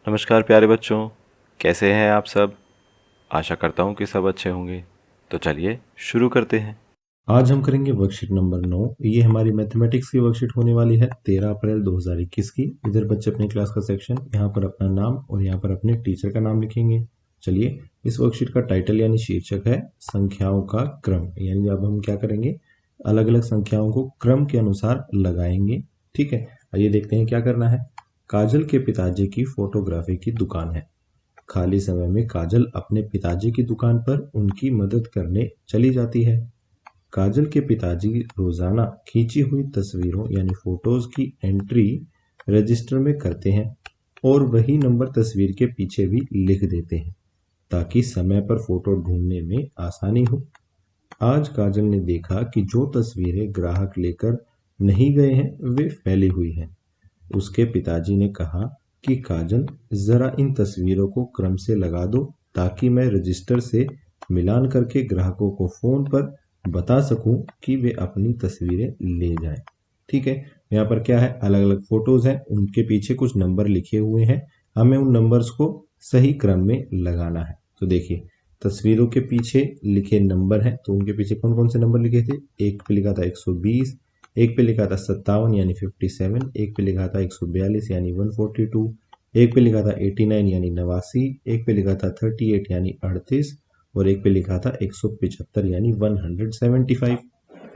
नमस्कार प्यारे बच्चों, कैसे हैं आप सब। आशा करता हूँ कि सब अच्छे होंगे। तो चलिए शुरू करते हैं। आज हम करेंगे वर्कशीट नंबर 9। ये हमारी मैथमेटिक्स की वर्कशीट होने वाली है 13 अप्रैल 2021 की। इधर बच्चे अपनी क्लास का सेक्शन, यहाँ पर अपना नाम और यहाँ पर अपने टीचर का नाम लिखेंगे। चलिए, इस वर्कशीट का टाइटल यानी शीर्षक है संख्याओं का क्रम। यानी अब हम क्या करेंगे, अलग अलग संख्याओं को क्रम के अनुसार लगाएंगे। ठीक है, आइए देखते हैं क्या करना है। काजल के पिताजी की फोटोग्राफी की दुकान है। खाली समय में काजल अपने पिताजी की दुकान पर उनकी मदद करने चली जाती है। काजल के पिताजी रोजाना खींची हुई तस्वीरों यानी फोटोज की एंट्री रजिस्टर में करते हैं और वही नंबर तस्वीर के पीछे भी लिख देते हैं ताकि समय पर फोटो ढूंढने में आसानी हो। आज काजल ने देखा कि जो तस्वीरें ग्राहक लेकर नहीं गए हैं वे फैली हुई हैं। उसके पिताजी ने कहा कि काजल, जरा इन तस्वीरों को क्रम से लगा दो ताकि मैं रजिस्टर से मिलान करके ग्राहकों को फोन पर बता सकूं कि वे अपनी तस्वीरें ले जाएं। ठीक है, यहाँ पर क्या है, अलग अलग फोटोज हैं, उनके पीछे कुछ नंबर लिखे हुए हैं। हमें उन नंबर्स को सही क्रम में लगाना है। तो देखिए, तस्वीरों के पीछे लिखे नंबर हैं, तो उनके पीछे कौन कौन से नंबर लिखे थे। एक पे लिखा था 120, एक पे लिखा था 57 यानी 57, एक पे लिखा था 142 यानी 142, एक पे लिखा था 89 यानी 89, एक पे लिखा था 38 यानी 38 और एक पे लिखा था 175 यानी 175।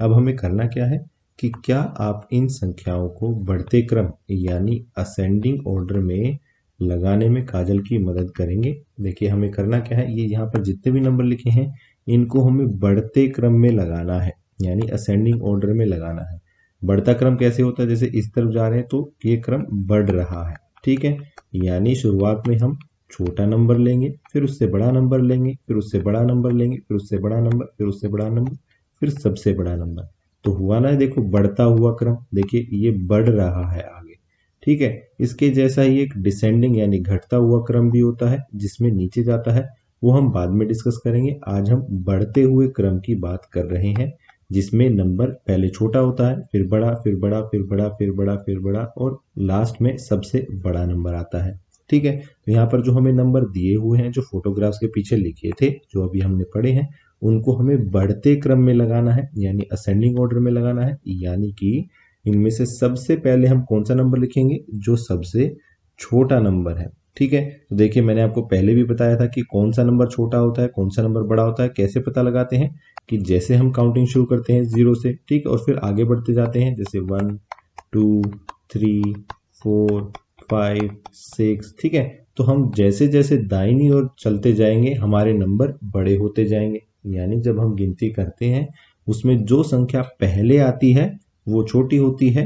अब हमें करना क्या है कि क्या आप इन संख्याओं को बढ़ते क्रम यानी असेंडिंग ऑर्डर में लगाने में काजल की मदद करेंगे। देखिए, हमें करना क्या है, ये यहाँ पर जितने भी नंबर लिखे हैं इनको हमें बढ़ते क्रम में लगाना है यानी असेंडिंग ऑर्डर में लगाना है। बढ़ता क्रम कैसे होता है, जैसे इस तरफ जा रहे हैं तो ये क्रम बढ़ रहा है। ठीक है, यानी शुरुआत में हम छोटा नंबर लेंगे, फिर उससे बड़ा नंबर लेंगे, फिर उससे बड़ा नंबर लेंगे, फिर उससे बड़ा नंबर, फिर उससे बड़ा नंबर, फिर सबसे बड़ा नंबर। तो हुआ ना, देखो बढ़ता हुआ क्रम, देखिए ये बढ़ रहा है आगे। ठीक है, इसके जैसा ही एक डिसेंडिंग यानी घटता हुआ क्रम भी होता है जिसमें नीचे जाता है, वो हम बाद में डिस्कस करेंगे। आज हम बढ़ते हुए क्रम की बात कर रहे हैं जिसमें नंबर पहले छोटा होता है, फिर बड़ा, फिर बड़ा, फिर बड़ा, फिर बड़ा, फिर बड़ा और लास्ट में सबसे बड़ा नंबर आता है। ठीक है, तो यहाँ पर जो हमें नंबर दिए हुए हैं, जो फोटोग्राफ्स के पीछे लिखे थे, जो अभी हमने पढ़े हैं, उनको हमें बढ़ते क्रम में लगाना है यानी असेंडिंग ऑर्डर में लगाना है। यानी कि इनमें से सबसे पहले हम कौन सा नंबर लिखेंगे, जो सबसे छोटा नंबर है। ठीक है, तो देखिए मैंने आपको पहले भी बताया था कि कौन सा नंबर छोटा होता है, कौन सा नंबर बड़ा होता है। कैसे पता लगाते हैं कि जैसे हम काउंटिंग शुरू करते हैं 0 से, ठीक, और फिर आगे बढ़ते जाते हैं, जैसे 1 2 3 4 5 6। ठीक है, तो हम जैसे जैसे दाहिनी ओर चलते जाएंगे हमारे नंबर बड़े होते जाएंगे। यानी जब हम गिनती करते हैं उसमें जो संख्या पहले आती है वो छोटी होती है,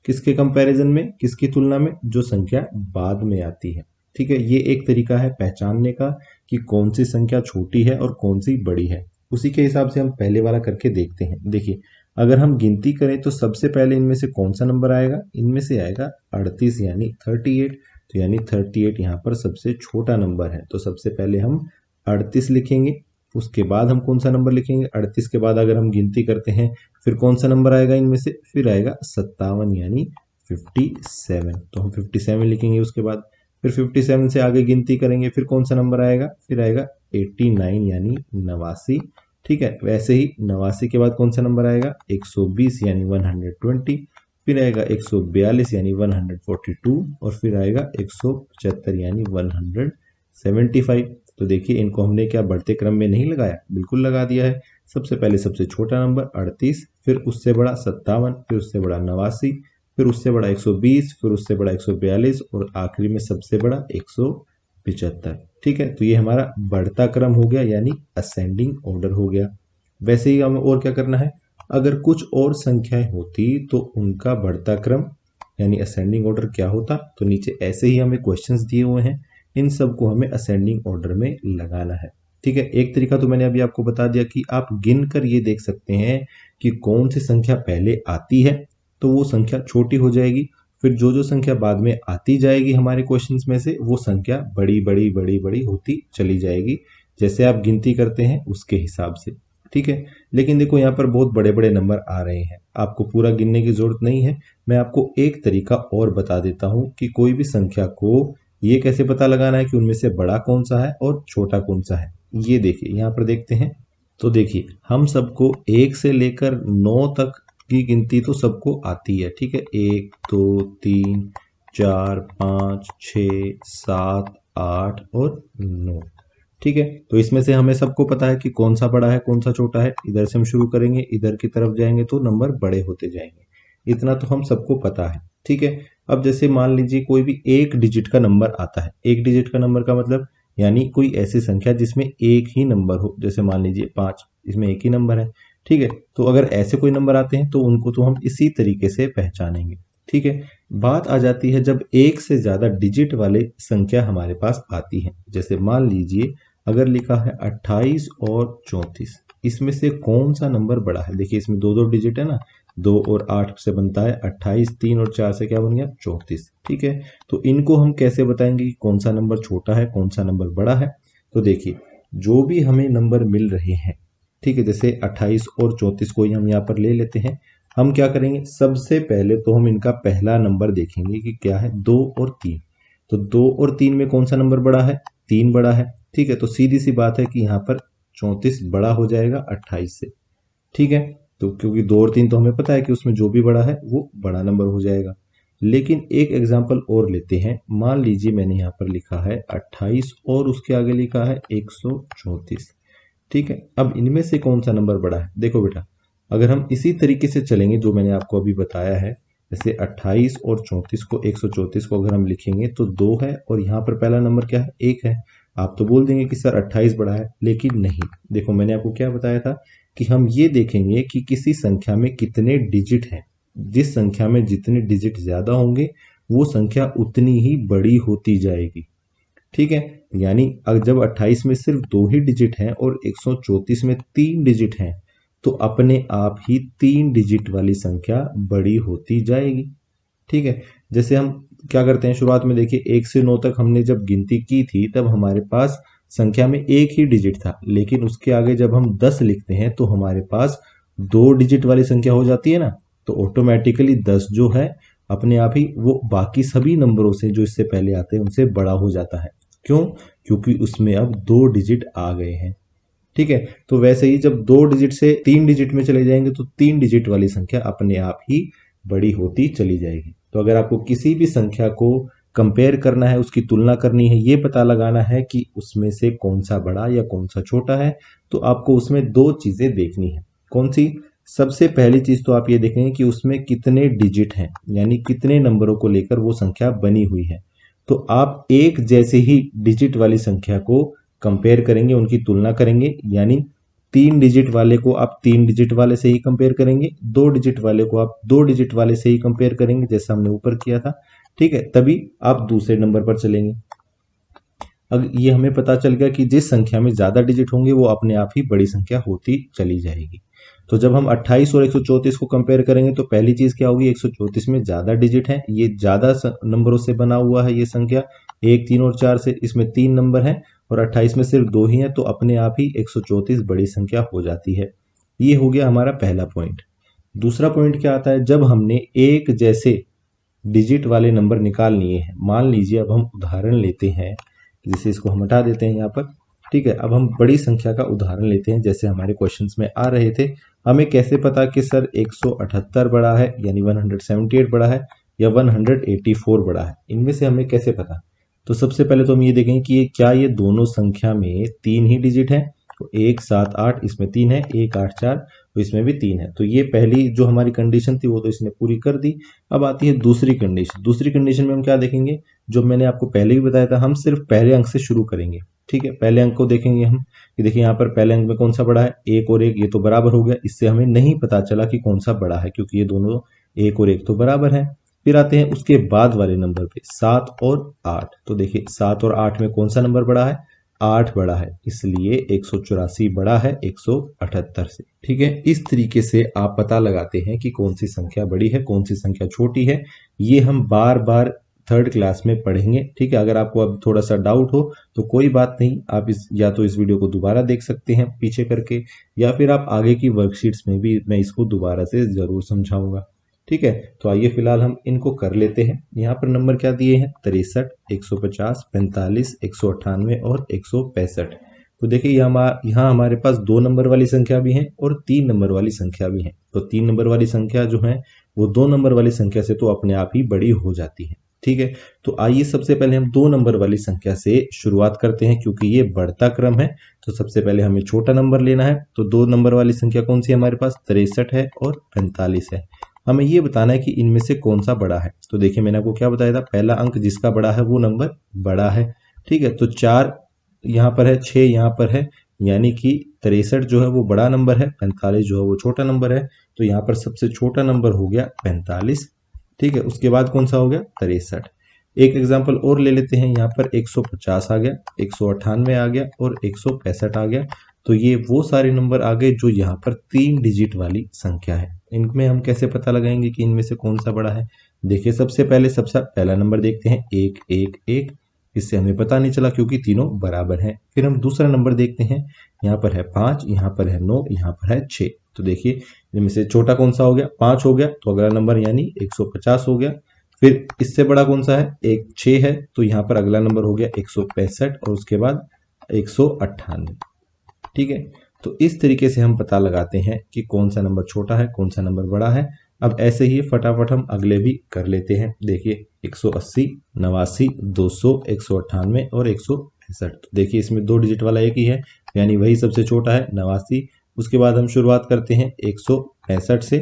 किसके कंपैरिजन में, किसकी तुलना में, जो संख्या बाद में आती है। ठीक है, ये एक तरीका है पहचानने का कि कौन सी संख्या छोटी है और कौन सी बड़ी है। उसी के हिसाब से हम पहले वाला करके देखते हैं। देखिए, अगर हम गिनती करें तो सबसे पहले इनमें से कौन सा नंबर आएगा, इनमें से आएगा 38 यानी 38। तो यानी 38 यहाँ पर सबसे छोटा नंबर है, तो सबसे पहले हम 38 लिखेंगे। उसके बाद हम कौन सा नंबर लिखेंगे, 38 के बाद अगर हम गिनती करते हैं फिर कौन सा नंबर आएगा इनमें से, फिर आएगा 57 यानी 57। तो हम 57 लिखेंगे। उसके बाद फिर 57 से आगे गिनती करेंगे, फिर कौन सा नंबर आएगा, फिर आएगा 89 यानी 89। ठीक है, वैसे ही 89 के बाद कौन सा नंबर आएगा, 120 यानी 120, फिर आएगा 142 यानी 142 और फिर आएगा 175 यानी 175। तो देखिए, इनको हमने क्या बढ़ते क्रम में नहीं लगाया, बिल्कुल लगा दिया है। सबसे पहले सबसे छोटा नंबर 38, फिर उससे बड़ा 57, फिर उससे बड़ा 89, फिर उससे बड़ा 120, फिर उससे बड़ा 142 और आखिरी में सबसे बड़ा 175। ठीक है, तो ये हमारा बढ़ता क्रम हो गया यानी असेंडिंग ऑर्डर हो गया। वैसे ही हमें और क्या करना है, अगर कुछ और संख्याएं होती तो उनका बढ़ता क्रम यानी असेंडिंग ऑर्डर क्या होता। तो नीचे ऐसे ही हमें क्वेश्चंस दिए हुए हैं, इन सबको हमें असेंडिंग ऑर्डर में लगाना है। ठीक है, एक तरीका तो मैंने अभी आपको बता दिया कि आप गिन कर ये देख सकते हैं कि कौन सी संख्या पहले आती है, तो वो संख्या छोटी हो जाएगी। फिर जो जो संख्या बाद में आती जाएगी हमारे क्वेश्चंस में से, वो संख्या बड़ी बड़ी बड़ी बड़ी होती चली जाएगी, जैसे आप गिनती करते हैं उसके हिसाब से। ठीक है, लेकिन देखो यहाँ पर बहुत बड़े बड़े नंबर आ रहे हैं, आपको पूरा गिनने की जरूरत नहीं है। मैं आपको एक तरीका और बता देता हूँ कि कोई भी संख्या को ये कैसे पता लगाना है कि उनमें से बड़ा कौन सा है और छोटा कौन सा है? ये देखिए यहाँ पर देखते हैं। तो देखिए हम सबको 1 से लेकर 9 तक की गिनती तो सबको आती है, ठीक है। 1 2 3 4 5 6 7 8 और 9, ठीक है। तो इसमें से हमें सबको पता है कि कौन सा बड़ा है कौन सा छोटा है। इधर से हम शुरू करेंगे, इधर की तरफ जाएंगे तो नंबर बड़े होते जाएंगे। इतना तो हम सबको पता है, ठीक है। अब जैसे मान लीजिए कोई भी एक डिजिट का नंबर आता है। एक डिजिट का नंबर का मतलब यानी कोई ऐसी संख्या जिसमें एक ही नंबर हो, जैसे मान लीजिए 5, इसमें एक ही नंबर है, ठीक है। तो अगर ऐसे कोई नंबर आते हैं तो उनको तो हम इसी तरीके से पहचानेंगे, ठीक है। बात आ जाती है जब एक से ज्यादा डिजिट वाले संख्या हमारे पास आती है। जैसे मान लीजिए अगर लिखा है 28 और 34, इसमें से कौन सा नंबर बड़ा है? देखिए इसमें दो दो डिजिट है ना, 2 और 8 से बनता है 28, 3 और 4 से क्या बन गया? 34, ठीक है। तो इनको हम कैसे बताएंगे कि कौन सा नंबर छोटा है कौन सा नंबर बड़ा है? तो देखिए जो भी हमें नंबर मिल रहे हैं, ठीक है, जैसे 28 और 34 को ही हम यहाँ पर ले लेते हैं। हम क्या करेंगे, सबसे पहले तो हम इनका पहला नंबर देखेंगे कि क्या है, 2 और 3। तो 2 और 3 में कौन सा नंबर बड़ा है? 3 बड़ा है, ठीक है। तो सीधी सी बात है कि यहाँ पर 34 बड़ा हो जाएगा 28 से, ठीक है। तो क्योंकि 2 और 3 तो हमें पता है कि उसमें जो भी बड़ा है वो बड़ा नंबर हो जाएगा। लेकिन एक एग्जांपल और लेते हैं। मान लीजिए मैंने यहाँ पर लिखा है 28 और उसके आगे लिखा है 134, ठीक है। अब इनमें से कौन सा नंबर बड़ा है? देखो बेटा, अगर हम इसी तरीके से चलेंगे जो मैंने आपको अभी बताया है, जैसे 28 और 34 को 134 को अगर हम लिखेंगे तो 2 है और यहाँ पर पहला नंबर क्या है? 1 है। आप तो बोल देंगे कि सर 28 बड़ा है, लेकिन नहीं। देखो मैंने आपको क्या बताया था कि हम ये देखेंगे कि किसी संख्या में कितने डिजिट हैं। जिस संख्या में जितने डिजिट ज्यादा होंगे वो संख्या उतनी ही बड़ी होती जाएगी, ठीक है। यानी जब 28 में सिर्फ 2 ही डिजिट हैं और 134 में 3 डिजिट हैं तो अपने आप ही 3 डिजिट वाली संख्या बड़ी होती जाएगी, ठीक है। जैसे हम क्या करते हैं, शुरुआत में देखिए 1 से 9 तक हमने जब गिनती की थी तब हमारे पास संख्या में एक ही डिजिट था, लेकिन उसके आगे जब हम 10 लिखते हैं तो हमारे पास 2 डिजिट वाली संख्या हो जाती है ना। तो ऑटोमेटिकली 10 जो है अपने आप ही वो बाकी सभी नंबरों से जो इससे पहले आते हैं उनसे बड़ा हो जाता है। क्यों? क्योंकि उसमें अब 2 डिजिट आ गए हैं, ठीक है। तो वैसे ही जब 2 डिजिट से 3 डिजिट में चले जाएंगे तो 3 डिजिट वाली संख्या अपने आप ही बड़ी होती चली जाएगी। तो अगर आपको किसी भी संख्या को कंपेयर करना है, उसकी तुलना करनी है, ये पता लगाना है कि उसमें से कौन सा बड़ा या कौन सा छोटा है, तो आपको उसमें 2 चीजें देखनी है। कौन सी? सबसे पहली चीज तो आप ये देखेंगे कि उसमें कितने डिजिट हैं, यानी कितने नंबरों को लेकर वो संख्या बनी हुई है। तो आप एक जैसे ही डिजिट वाली संख्या को कंपेयर करेंगे, उनकी तुलना करेंगे। यानी 3 डिजिट वाले को आप 3 डिजिट वाले से ही कंपेयर करेंगे, 2 डिजिट वाले को आप 2 डिजिट वाले से ही कंपेयर करेंगे, जैसा हमने ऊपर किया था, ठीक है। तभी आप दूसरे नंबर पर चलेंगे। अब ये हमें पता चल गया कि जिस संख्या में ज्यादा डिजिट होंगे वो अपने आप ही बड़ी संख्या होती चली जाएगी। तो जब हम 28 और 134 को कंपेयर करेंगे तो पहली चीज क्या होगी, 134 में ज्यादा डिजिट है, ये ज्यादा नंबरों से बना हुआ है ये संख्या, 1 3 और 4 से, इसमें 3 नंबर हैं और 28 में सिर्फ 2 ही हैं, तो अपने आप ही 134 बड़ी संख्या हो जाती है। ये हो गया हमारा पहला पॉइंट। दूसरा पॉइंट क्या आता है, जब हमने एक जैसे डिजिट वाले नंबर निकाल लिए हैं। मान लीजिए अब हम उदाहरण लेते हैं, जैसे इसको हम हटा देते हैं यहाँ पर, ठीक है। अब हम बड़ी संख्या का उदाहरण लेते हैं, जैसे हमारे क्वेश्चंस में आ रहे थे। हमें कैसे पता कि सर 178 बड़ा है यानी 178 बड़ा है या 184 बड़ा है, इनमें से हमें कैसे पता? तो सबसे पहले तो हम ये देखेंगे कि ये दोनों संख्या में 3 ही डिजिट हैं। तो 1 7 8 इसमें 3 है, 1 8 4 तो इसमें भी 3 है। तो ये पहली जो हमारी कंडीशन थी वो तो इसने पूरी कर दी। अब आती है दूसरी कंडीशन। दूसरी कंडीशन में हम क्या देखेंगे, जो मैंने आपको पहले भी बताया था, हम सिर्फ पहले अंक से शुरू करेंगे, ठीक है। पहले अंक को देखेंगे हम कि देखिए यहाँ पर पहले अंक में कौन सा बड़ा है, 1 और 1 ये तो बराबर हो गया। इससे हमें नहीं पता चला कि कौन सा बड़ा है क्योंकि ये दोनों 1 और 1 तो बराबर है। फिर आते हैं उसके बाद वाले नंबर पे, 7 और 8। तो देखिए 7 और 8 में कौन सा नंबर बड़ा है, 8 बड़ा है, इसलिए 184 बड़ा है 178 से, ठीक है। इस तरीके से आप पता लगाते हैं कि कौन सी संख्या बड़ी है कौन सी संख्या छोटी है। ये हम बार बार थर्ड क्लास में पढ़ेंगे, ठीक है। अगर आपको अब थोड़ा सा डाउट हो तो कोई बात नहीं, आप या तो इस वीडियो को दोबारा देख सकते हैं पीछे करके, या फिर आप आगे की वर्कशीट्स में भी मैं इसको दोबारा से जरूर समझाऊंगा, ठीक है। ठीक है, तो आइए फिलहाल हम इनको कर लेते हैं। यहाँ पर नंबर क्या दिए हैं, 63, 150, 45, 198 और 165। तो देखिए यहाँ हमारे पास 2 नंबर वाली संख्या भी है और 3 नंबर वाली संख्या भी है। तो 3 नंबर वाली संख्या जो है वो 2 नंबर वाली संख्या से तो अपने आप ही बड़ी हो जाती है। ठीक है, तो आइए सबसे पहले हम 2 नंबर वाली संख्या से शुरुआत करते हैं, क्योंकि ये बढ़ता क्रम है। तो सबसे पहले हमें छोटा नंबर लेना है। तो 2 नंबर वाली संख्या कौन सी है हमारे पास, 63 है और 45 है। हमें ये बताना है कि इनमें से कौन सा बड़ा है। तो देखिए मैंने आपको क्या बताया था, पहला अंक जिसका बड़ा है वो नंबर बड़ा है। ठीक है, तो 4 यहाँ पर है, 6 यहाँ पर है, यानी कि 63 जो है वो बड़ा नंबर है, 45 जो है वो छोटा नंबर है। तो यहाँ पर सबसे छोटा नंबर हो गया 45। ठीक है, उसके बाद कौन सा हो गया, 63। एक एग्जाम्पल और ले लेते हैं, यहाँ पर 150 आ गया, 198 आ गया और 165 आ गया। तो ये वो सारे नंबर आ गए जो यहाँ पर 3 डिजिट वाली संख्या है। इनमें हम कैसे पता लगाएंगे कि इनमें से कौन सा बड़ा है। देखिए सबसे पहला नंबर देखते हैं, 1 1 1। इससे हमें पता नहीं चला क्योंकि तीनों बराबर हैं। फिर हम दूसरा नंबर देखते हैं, यहाँ पर है 5, यहाँ पर है 9, यहाँ पर है 6। तो देखिए इनमें से छोटा कौन सा हो गया, 5 हो गया, तो अगला नंबर यानी 150 हो गया। फिर इससे बड़ा कौन सा है, एक 6 है, तो यहाँ पर अगला नंबर हो गया 165 और उसके बाद 198। ठीक है, तो इस तरीके से हम पता लगाते हैं कि कौन सा नंबर छोटा है, कौन सा नंबर बड़ा है। अब ऐसे ही फटाफट हम अगले भी कर लेते हैं। देखिए 180, 89, 200, 198 और 165। तो देखिए इसमें 2 डिजिट वाला एक ही है, यानी वही सबसे छोटा है, 89। उसके बाद हम शुरुआत करते हैं 165 से,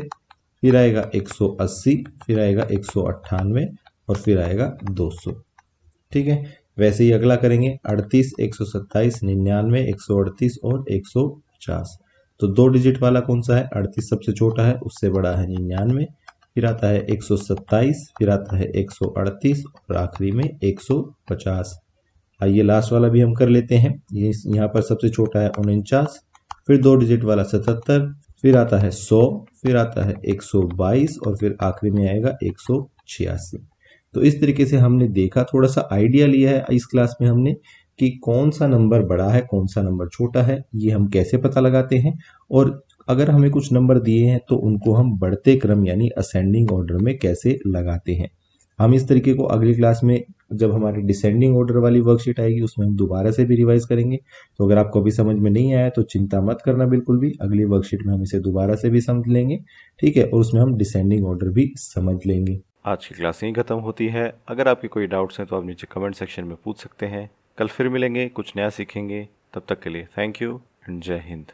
फिर आएगा 180, फिर आएगा 198 और फिर आएगा 200। ठीक है, वैसे ही अगला करेंगे 38, 127, 99, 138 और 150। तो 2 डिजिट वाला कौन सा है, 38 सबसे छोटा है, उससे बड़ा है 99, फिर आता है 127, फिर आता है 138 और आखिरी में 150। आइए लास्ट वाला भी हम कर लेते हैं। ये यहाँ पर सबसे छोटा है 49, फिर 2 डिजिट वाला 77, फिर आता है 100, फिर आता है 122 और फिर आखिरी में आएगा 186। तो इस तरीके से हमने देखा, थोड़ा सा आइडिया लिया है इस क्लास में हमने कि कौन सा नंबर बड़ा है, कौन सा नंबर छोटा है, ये हम कैसे पता लगाते हैं। और अगर हमें कुछ नंबर दिए हैं तो उनको हम बढ़ते क्रम यानी असेंडिंग ऑर्डर में कैसे लगाते हैं। हम इस तरीके को अगली क्लास में जब हमारी डिसेंडिंग ऑर्डर वाली वर्कशीट आएगी उसमें हम दोबारा से भी रिवाइज करेंगे। तो अगर आपको अभी समझ में नहीं आया तो चिंता मत करना बिल्कुल भी, अगली वर्कशीट में हम इसे दोबारा से भी समझ लेंगे। ठीक है, और उसमें हम डिसेंडिंग ऑर्डर भी समझ लेंगे। आज की क्लास यहीं ख़त्म होती है। अगर आपके कोई डाउट्स हैं तो आप नीचे कमेंट सेक्शन में पूछ सकते हैं। कल फिर मिलेंगे, कुछ नया सीखेंगे। तब तक के लिए थैंक यू एंड जय हिंद।